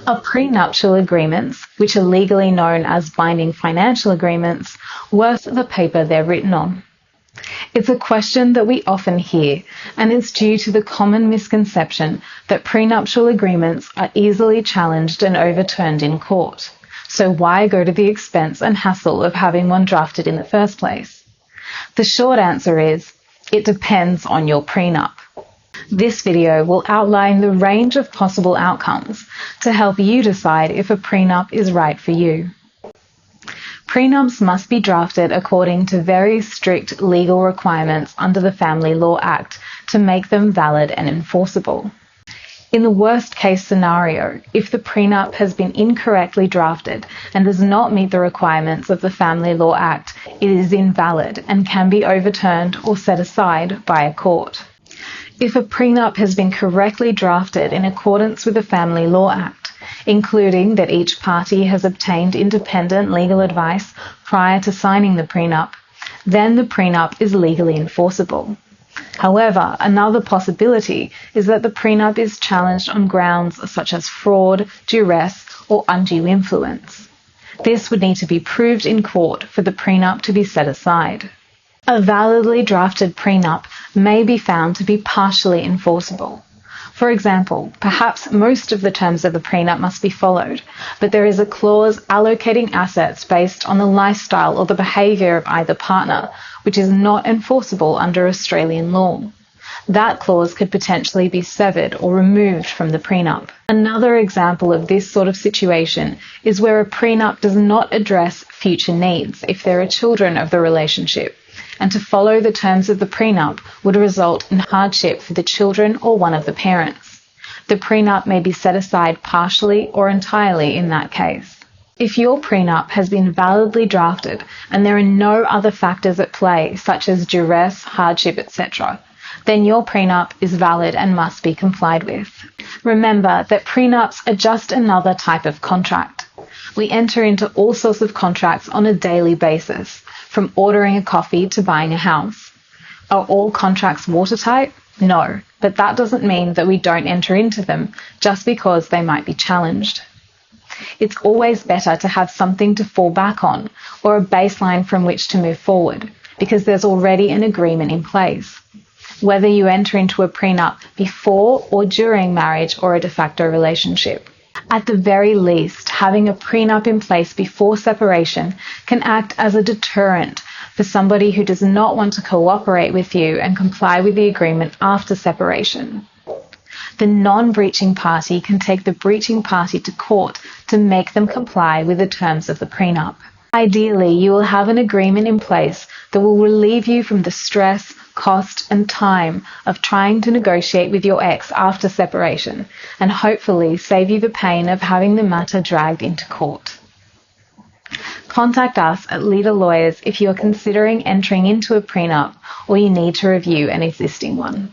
Are prenuptial agreements, which are legally known as binding financial agreements, worth the paper they're written on? It's a question that we often hear, and it's due to the common misconception that prenuptial agreements are easily challenged and overturned in court. So why go to the expense and hassle of having one drafted in the first place? The short answer is, it depends on your prenup. This video will outline the range of possible outcomes to help you decide if a prenup is right for you. Prenups must be drafted according to very strict legal requirements under the Family Law Act to make them valid and enforceable. In the worst case scenario, if the prenup has been incorrectly drafted and does not meet the requirements of the Family Law Act, it is invalid and can be overturned or set aside by a court. If a prenup has been correctly drafted in accordance with the Family Law Act, including that each party has obtained independent legal advice prior to signing the prenup, then the prenup is legally enforceable. However, another possibility is that the prenup is challenged on grounds such as fraud, duress, or undue influence. This would need to be proved in court for the prenup to be set aside. A validly drafted prenup may be found to be partially enforceable. For example, perhaps most of the terms of the prenup must be followed, but there is a clause allocating assets based on the lifestyle or the behaviour of either partner, which is not enforceable under Australian law. That clause could potentially be severed or removed from the prenup. Another example of this sort of situation is where a prenup does not address future needs if there are children of the relationship, and to follow the terms of the prenup would result in hardship for the children or one of the parents. The prenup may be set aside partially or entirely in that case. If your prenup has been validly drafted and there are no other factors at play, such as duress, hardship, etc., then your prenup is valid and must be complied with. Remember that prenups are just another type of contract. We enter into all sorts of contracts on a daily basis, from ordering a coffee to buying a house. Are all contracts watertight? No, but that doesn't mean that we don't enter into them just because they might be challenged. It's always better to have something to fall back on or a baseline from which to move forward, because there's already an agreement in place. Whether you enter into a prenup before or during marriage or a de facto relationship. At the very least, having a prenup in place before separation can act as a deterrent for somebody who does not want to cooperate with you and comply with the agreement after separation. The non-breaching party can take the breaching party to court to make them comply with the terms of the prenup. Ideally, you will have an agreement in place that will relieve you from the stress, cost and time of trying to negotiate with your ex after separation, and hopefully save you the pain of having the matter dragged into court. Contact us at Leader Lawyers if you are considering entering into a prenup or you need to review an existing one.